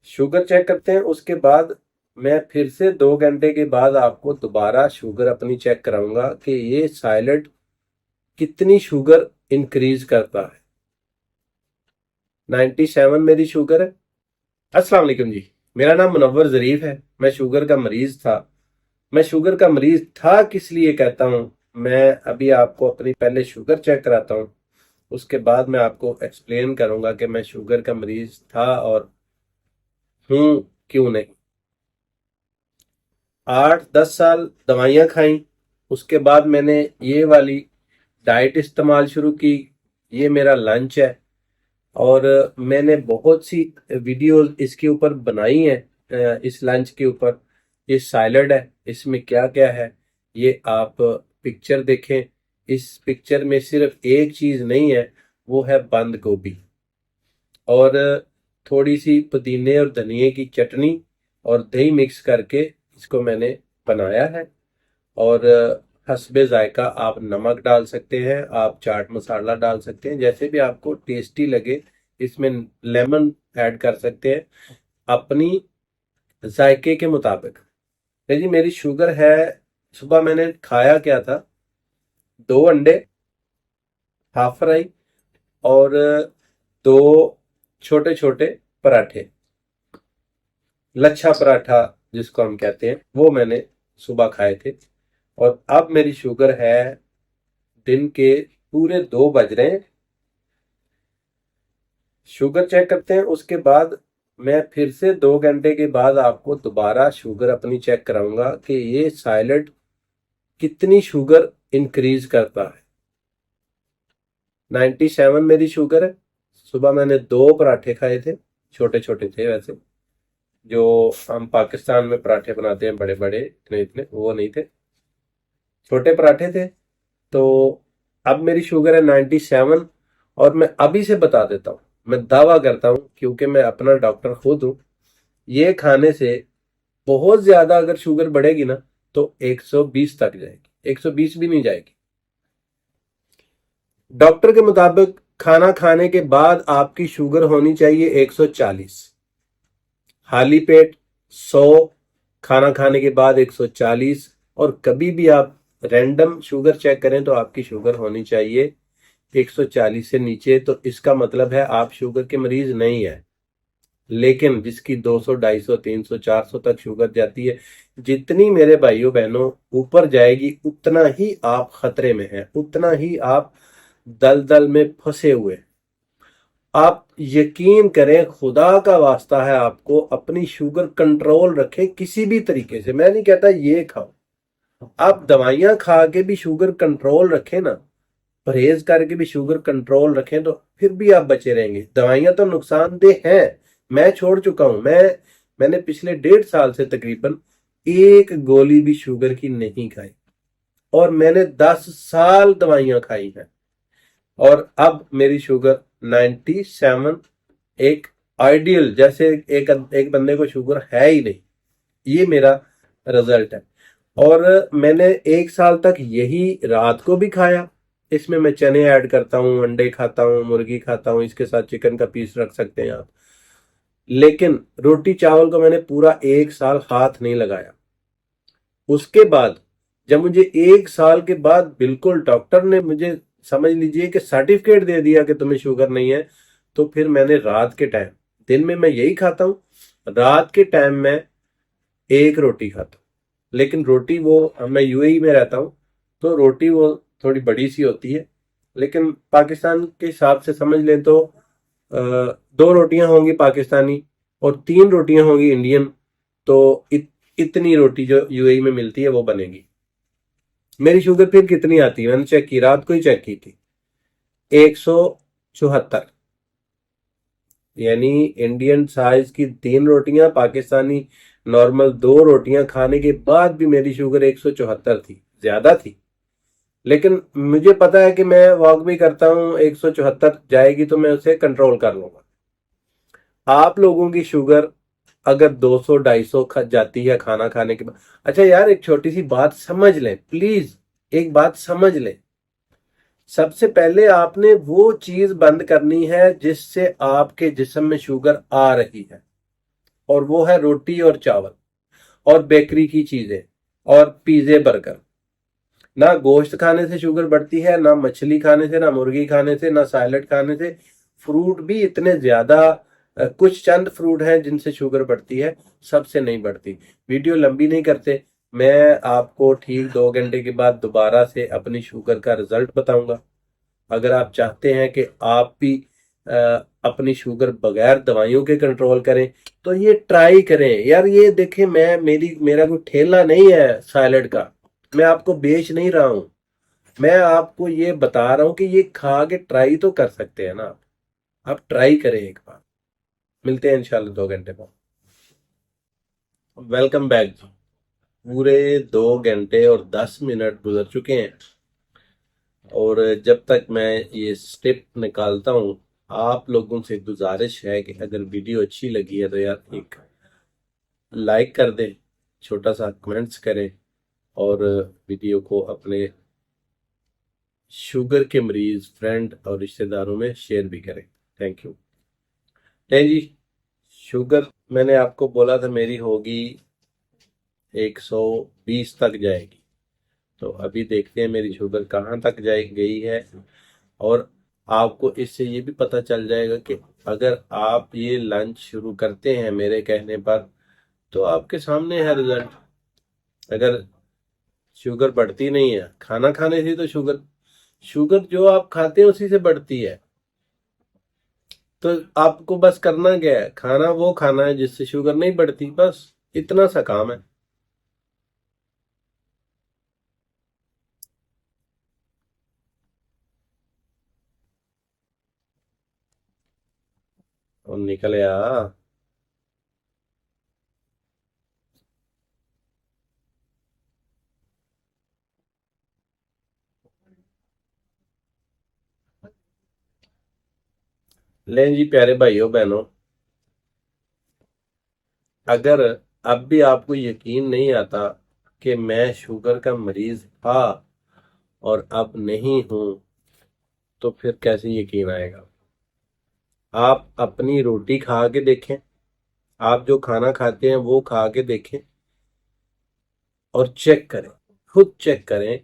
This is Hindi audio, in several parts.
शुगर चेक करते हैं, उसके बाद मैं फिर से 2 घंटे के बाद आपको दोबारा शुगर अपनी चेक कराऊंगा कि ये साइलेंट कितनी शुगर इंक्रीज करता है। 97 मेरी शुगर है। अस्सलाम वालेकुम जी, मेरा नाम मुनव्वर ज़रीफ है। मैं शुगर का मरीज था। मैं शुगर का मरीज था किस लिए कहता हूँ, मैं अभी आपको अपनी पहले शुगर चेक कराता हूँ, उसके बाद मैं आपको एक्सप्लेन करूंगा कि मैं शुगर का मरीज था और हूँ क्यों नहीं। 8-10 साल दवाइयाँ खाई, उसके बाद मैंने ये वाली डाइट इस्तेमाल शुरू की। ये मेरा लंच है और मैंने बहुत सी वीडियोस इसके ऊपर बनाई हैं। इस लंच के ऊपर ये सैलड है, इसमें क्या क्या है ये आप पिक्चर देखें। इस पिक्चर में सिर्फ एक चीज़ नहीं है, वो है बंद गोभी और थोड़ी सी पुदीने और धनिए की चटनी और दही मिक्स करके इसको मैंने बनाया है। और हस्बे जायका आप नमक डाल सकते हैं, आप चाट मसाला डाल सकते हैं, जैसे भी आपको टेस्टी लगे। इसमें लेमन ऐड कर सकते हैं अपनी जायके के मुताबिक। जी मेरी शुगर है। सुबह मैंने खाया क्या था, 2 अंडे, हाफ फ्राई और 2 छोटे छोटे पराठे, लच्छा पराठा जिसको हम कहते हैं, वो मैंने सुबह खाए थे। और अब मेरी शुगर है, दिन के पूरे 2 बज रहे हैं। शुगर चेक करते हैं, उसके बाद मैं फिर से 2 घंटे के बाद आपको दोबारा शुगर अपनी चेक कराऊंगा कि ये साइलेंट कितनी शुगर इंक्रीज करता है। 97 मेरी शुगर है। सुबह मैंने 2 पराठे खाए थे, छोटे छोटे थे वैसे, जो हम पाकिस्तान में पराठे बनाते हैं बड़े बड़े, इतने इतने वो नहीं थे, छोटे पराठे थे। तो अब मेरी शुगर है 97। और मैं अभी से बता देता हूँ, मैं दावा करता हूँ क्योंकि मैं अपना डॉक्टर खुद हूँ, ये खाने से बहुत ज्यादा अगर शुगर बढ़ेगी ना तो 120 तक जाएगी, 120 भी नहीं जाएगी। डॉक्टर के मुताबिक खाना खाने के बाद आपकी शुगर होनी चाहिए 140, खाली पेट 100, खाना खाने के बाद 140। और कभी भी आप रैंडम शुगर चेक करें तो आपकी शुगर होनी चाहिए 140 से नीचे, तो इसका मतलब है आप शुगर के मरीज नहीं है। लेकिन जिसकी 200, 250, 300, 400 तक शुगर जाती है, जितनी मेरे भाइयों बहनों ऊपर जाएगी उतना ही आप खतरे में हैं, उतना ही आप दलदल में फंसे हुए। आप यकीन करें, खुदा का वास्ता है आपको अपनी शुगर कंट्रोल रखें किसी भी तरीके से। मैं नहीं कहता ये खाओ, आप दवाइयां खा के भी शुगर कंट्रोल रखें ना, परहेज करके भी शुगर कंट्रोल रखें तो फिर भी आप बचे रहेंगे। दवाइयां तो नुकसानदेह हैं, मैं छोड़ चुका हूं। मैंने पिछले 1.5 साल से तकरीबन एक गोली भी शुगर की नहीं खाई और मैंने 10 साल दवाइयां खाई हैं और अब मेरी शुगर 97। एक आइडियल जैसे एक एक बंदे को शुगर है ही नहीं, ये मेरा रिजल्ट है। और मैंने 1 साल तक यही रात को भी खाया। इसमें मैं चने ऐड करता हूँ, अंडे खाता हूँ, मुर्गी खाता हूँ, इसके साथ चिकन का पीस रख सकते हैं आप। लेकिन रोटी चावल को मैंने पूरा 1 साल हाथ नहीं लगाया। उसके बाद जब मुझे 1 साल के बाद बिल्कुल डॉक्टर ने मुझे समझ लीजिए कि सर्टिफिकेट दे दिया कि तुम्हें शुगर नहीं है, तो फिर मैंने रात के टाइम, दिन में मैं यही खाता हूँ, रात के टाइम में एक रोटी खाता हूँ। लेकिन रोटी वो, मैं यूएई में रहता हूँ तो रोटी वो थोड़ी बड़ी सी होती है, लेकिन पाकिस्तान के हिसाब से समझ लें तो 2 रोटियां होंगी पाकिस्तानी और 3 रोटियां होंगी इंडियन। तो इतनी रोटी जो यूएई में मिलती है वो बनेगी। मेरी शुगर फिर कितनी आती है, मैंने चेक की, रात को ही चेक की थी, 174। यानी इंडियन साइज की 3 रोटियां, पाकिस्तानी नॉर्मल 2 रोटियां खाने के बाद भी मेरी शुगर 174 थी, ज्यादा थी। लेकिन मुझे पता है कि मैं वॉक भी करता हूँ, 174 जाएगी तो मैं उसे कंट्रोल कर लूंगा। आप लोगों की शुगर अगर 200, 250 जाती है खाना खाने के बाद, अच्छा यार एक छोटी सी बात समझ लें प्लीज, एक बात समझ लें। सबसे पहले आपने वो चीज बंद करनी है जिससे आपके जिस्म में शुगर आ रही है। और वो है रोटी और चावल और बेकरी की चीजें और पिज्जे बर्गर। ना गोश्त खाने से शुगर बढ़ती है, ना मछली खाने से, ना मुर्गी खाने से, ना सैलड खाने से। फ्रूट भी इतने ज्यादा कुछ चंद फ्रूट हैं जिनसे शुगर बढ़ती है, सबसे नहीं बढ़ती। वीडियो लंबी नहीं करते, मैं आपको ठीक 2 घंटे के बाद दोबारा से अपनी शुगर का रिजल्ट बताऊंगा। अगर आप चाहते हैं कि आप भी अपनी शुगर बगैर दवाइयों के कंट्रोल करें तो ये ट्राई करें यार। ये देखें, मेरा कोई ठेला नहीं है सैलड का, मैं आपको बेच नहीं रहा हूं, मैं आपको ये बता रहा हूं कि ये खा के ट्राई तो कर सकते हैं ना। आप ट्राई करें एक बार। मिलते हैं इंशाल्लाह 2 घंटे बाद। Welcome back. पूरे 2 घंटे और 10 मिनट गुजर चुके हैं और जब तक मैं ये स्टेप निकालता हूँ, आप लोगों से गुजारिश है कि अगर वीडियो अच्छी लगी है तो यार एक लाइक कर दें, छोटा सा कमेंट्स करें और वीडियो को अपने शुगर के मरीज फ्रेंड और रिश्तेदारों में शेयर भी करें। Thank you. नहीं जी, शुगर मैंने आपको बोला था मेरी होगी 120 तक जाएगी, तो अभी देखते हैं मेरी शुगर कहाँ तक गई है। और आपको इससे ये भी पता चल जाएगा कि अगर आप ये लंच शुरू करते हैं मेरे कहने पर तो आपके सामने है रिजल्ट। अगर शुगर बढ़ती नहीं है खाना खाने से, तो शुगर शुगर जो आप खाते हैं उसी से बढ़ती है। तो आपको बस करना क्या है, खाना वो खाना है जिससे शुगर नहीं बढ़ती, बस इतना सा काम है। और निकल आ। लें जी प्यारे भाइयों बहनों, अगर अब भी आपको यकीन नहीं आता कि मैं शुगर का मरीज था और अब नहीं हूं, तो फिर कैसे यकीन आएगा। आप अपनी रोटी खा के देखें, आप जो खाना खाते हैं वो खा के देखें और चेक करें, खुद चेक करें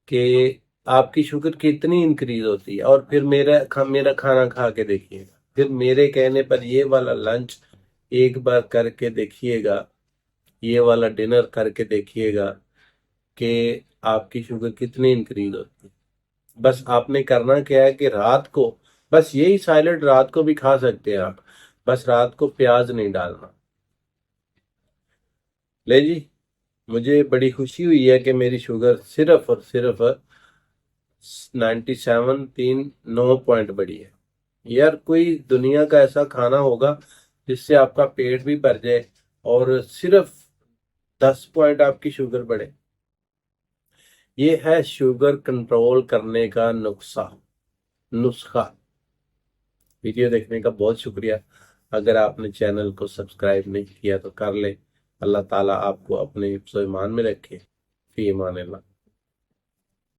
कि आपकी शुगर कितनी इंक्रीज होती है। और फिर मेरा खाना खा के देखिएगा, फिर मेरे कहने पर ये वाला लंच एक बार करके देखिएगा, ये वाला डिनर करके देखिएगा कि आपकी शुगर कितनी इंक्रीज होती है। बस आपने करना क्या है कि रात को, बस यही सैलेड रात को भी खा सकते हैं आप, बस रात को प्याज नहीं डालना। ले जी, मुझे बड़ी खुशी हुई है कि मेरी शुगर सिर्फ और सिर्फ 97.39 बढ़ी है। यार कोई दुनिया का ऐसा खाना होगा जिससे आपका पेट भी भर जाए और सिर्फ 10 पॉइंट आपकी शुगर बढ़े। ये है शुगर कंट्रोल करने का नुस्खा। वीडियो देखने का बहुत शुक्रिया। अगर आपने चैनल को सब्सक्राइब नहीं किया तो कर ले। अल्लाह ताला आपको अपने हिफ्ज़-ओ-ईमान में रखे। फी अमान अल्लाह।